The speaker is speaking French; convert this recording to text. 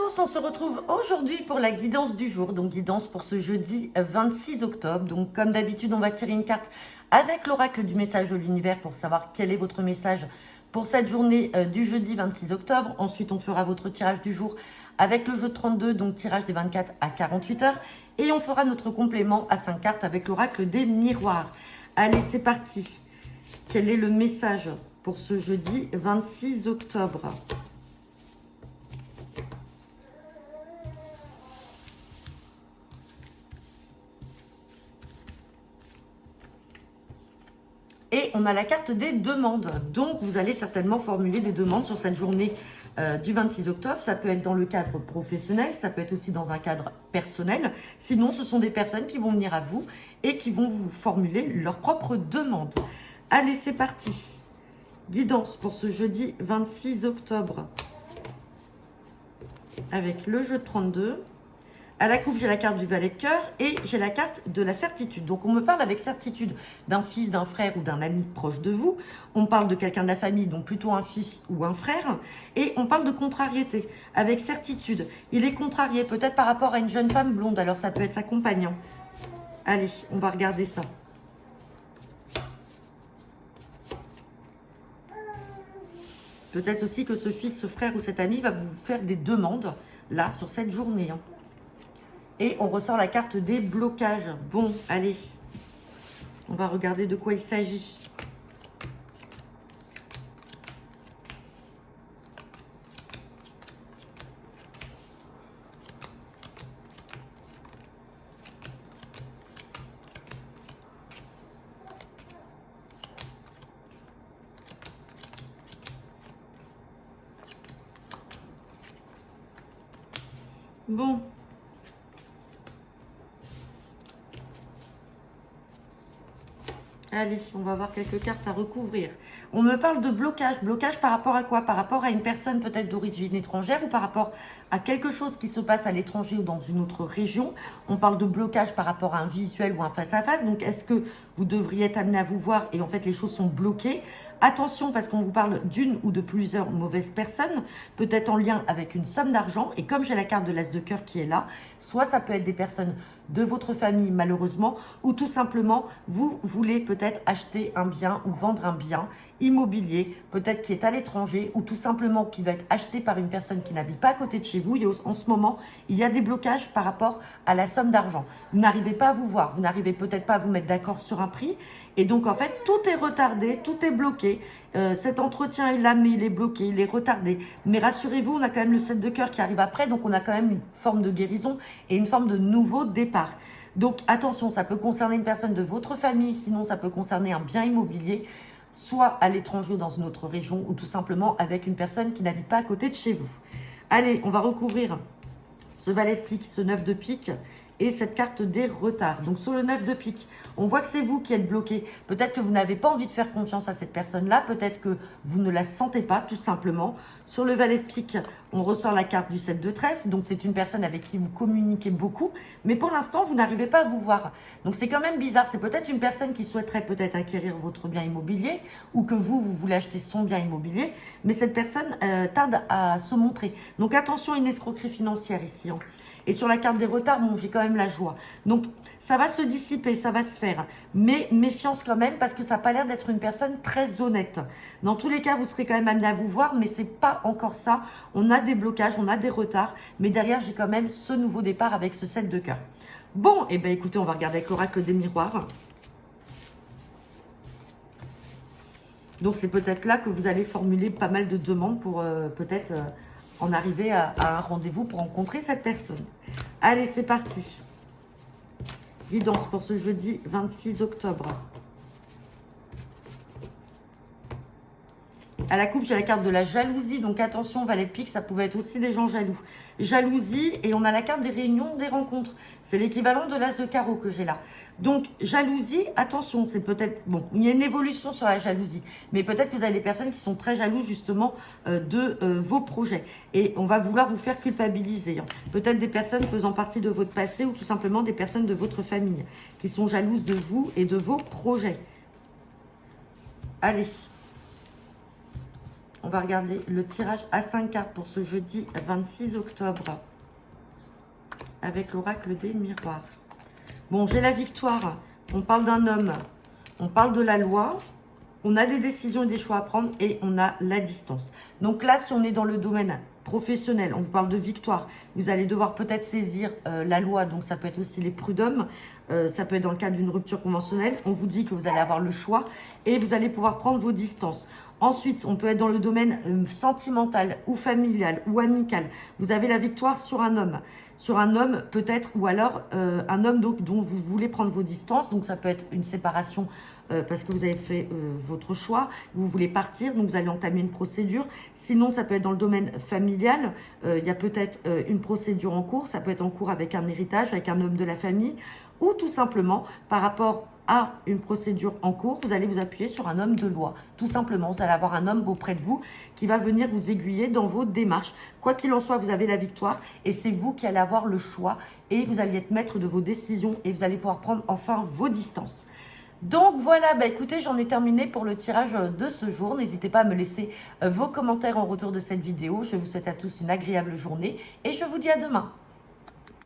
tous, on se retrouve aujourd'hui pour la guidance du jour, donc guidance pour ce jeudi 26 octobre. Donc comme d'habitude, on va tirer une carte avec l'oracle du message de l'univers pour savoir quel est votre message pour cette journée du jeudi 26 octobre. Ensuite, on fera votre tirage du jour avec le jeu de 32, donc tirage des 24 à 48 heures. Et on fera notre complément à 5 cartes avec l'oracle des miroirs. Allez, c'est parti. Quel est le message pour ce jeudi 26 octobre ? Et on a la carte des demandes. Donc, vous allez certainement formuler des demandes sur cette journée du 26 octobre. Ça peut être dans le cadre professionnel, ça peut être aussi dans un cadre personnel. Sinon, ce sont des personnes qui vont venir à vous et qui vont vous formuler leurs propres demandes. Allez, c'est parti. Guidance pour ce jeudi 26 octobre. Avec le jeu de 32. À la coupe, j'ai la carte du valet de cœur et j'ai la carte de la certitude. Donc, on me parle avec certitude d'un fils, d'un frère ou d'un ami proche de vous. On parle de quelqu'un de la famille, donc plutôt un fils ou un frère. Et on parle de contrariété avec certitude. Il est contrarié peut-être par rapport à une jeune femme blonde. Alors, ça peut être sa compagne. Allez, on va regarder ça. Peut-être aussi que ce fils, ce frère ou cet ami va vous faire des demandes, là, sur cette journée. Et on ressort la carte des blocages. Bon, allez, on va regarder de quoi il s'agit. Bon. Allez, on va voir quelques cartes à recouvrir. On me parle de blocage. Blocage par rapport à quoi? Par rapport à une personne peut-être d'origine étrangère ou par rapport à quelque chose qui se passe à l'étranger ou dans une autre région. On parle de blocage par rapport à un visuel ou un face-à-face. Donc, est-ce que vous devriez être amené à vous voir et en fait, les choses sont bloquées? Attention, parce qu'on vous parle d'une ou de plusieurs mauvaises personnes, peut-être en lien avec une somme d'argent. Et comme j'ai la carte de l'As de cœur qui est là, soit ça peut être des personnes de votre famille malheureusement, ou tout simplement vous voulez peut-être acheter un bien ou vendre un bien immobilier, peut-être qui est à l'étranger, ou tout simplement qui va être acheté par une personne qui n'habite pas à côté de chez vous. Et en ce moment, il y a des blocages par rapport à la somme d'argent. Vous n'arrivez pas à vous voir, vous n'arrivez peut-être pas à vous mettre d'accord sur un prix. Et donc, en fait, tout est retardé, tout est bloqué. Cet entretien est là, mais il est bloqué, il est retardé. Mais rassurez-vous, on a quand même le 7 de cœur qui arrive après. Donc, on a quand même une forme de guérison et une forme de nouveau départ. Donc, attention, ça peut concerner une personne de votre famille. Sinon, ça peut concerner un bien immobilier, soit à l'étranger ou dans une autre région, ou tout simplement avec une personne qui n'habite pas à côté de chez vous. Allez, on va recouvrir ce valet de pique, ce 9 de pique et cette carte des retards. Donc sur le 9 de pique, on voit que c'est vous qui êtes bloqué. Peut-être que vous n'avez pas envie de faire confiance à cette personne-là. Peut-être que vous ne la sentez pas, tout simplement. Sur le valet de pique, on ressort la carte du 7 de trèfle. Donc c'est une personne avec qui vous communiquez beaucoup. Mais pour l'instant, vous n'arrivez pas à vous voir. Donc c'est quand même bizarre. C'est peut-être une personne qui souhaiterait peut-être acquérir votre bien immobilier ou que vous voulez acheter son bien immobilier. Mais cette personne tarde à se montrer. Donc attention à une escroquerie financière ici. Et sur la carte des retards, bon, j'ai quand même la joie. Donc, ça va se dissiper, ça va se faire. Mais méfiance quand même, parce que ça n'a pas l'air d'être une personne très honnête. Dans tous les cas, vous serez quand même amené à vous voir, mais c'est pas encore ça. On a des blocages, on a des retards. Mais derrière, j'ai quand même ce nouveau départ avec ce 7 de cœur. Bon, eh bien, écoutez, on va regarder avec l'oracle des miroirs. Donc, c'est peut-être là que vous allez formuler pas mal de demandes pour peut-être... en arriver à un rendez-vous pour rencontrer cette personne. Allez, c'est parti. Guidance pour ce jeudi 26 octobre. À la coupe, j'ai la carte de la jalousie. Donc attention, valet de pique, ça pouvait être aussi des gens jaloux. Jalousie, et on a la carte des réunions, des rencontres. C'est l'équivalent de l'as de carreau que j'ai là. Donc jalousie, attention, c'est peut-être... Bon, il y a une évolution sur la jalousie. Mais peut-être que vous avez des personnes qui sont très jalouses justement de vos projets. Et on va vouloir vous faire culpabiliser. Peut-être des personnes faisant partie de votre passé ou tout simplement des personnes de votre famille qui sont jalouses de vous et de vos projets. Allez. On va regarder le tirage à 5 cartes pour ce jeudi 26 octobre. Avec l'oracle des miroirs. Bon, j'ai la victoire. On parle d'un homme. On parle de la loi. On a des décisions et des choix à prendre et on a la distance. Donc là, si on est dans le domaine professionnel, on vous parle de victoire. Vous allez devoir peut-être saisir la loi, donc ça peut être aussi les prud'hommes. Ça peut être dans le cadre d'une rupture conventionnelle. On vous dit que vous allez avoir le choix et vous allez pouvoir prendre vos distances. Ensuite, on peut être dans le domaine sentimental ou familial ou amical. Vous avez la victoire sur un homme. Sur un homme peut-être, ou alors un homme dont vous voulez prendre vos distances. Donc ça peut être une séparation parce que vous avez fait votre choix, vous voulez partir, donc vous allez entamer une procédure. Sinon, ça peut être dans le domaine familial, il y a peut-être une procédure en cours, ça peut être en cours avec un héritage, avec un homme de la famille, ou tout simplement par rapport à une procédure en cours, vous allez vous appuyer sur un homme de loi. Tout simplement, vous allez avoir un homme auprès de vous qui va venir vous aiguiller dans vos démarches. Quoi qu'il en soit, vous avez la victoire et c'est vous qui allez avoir le choix et vous allez être maître de vos décisions et vous allez pouvoir prendre enfin vos distances. Donc voilà, bah écoutez, j'en ai terminé pour le tirage de ce jour. N'hésitez pas à me laisser vos commentaires en retour de cette vidéo. Je vous souhaite à tous une agréable journée et je vous dis à demain.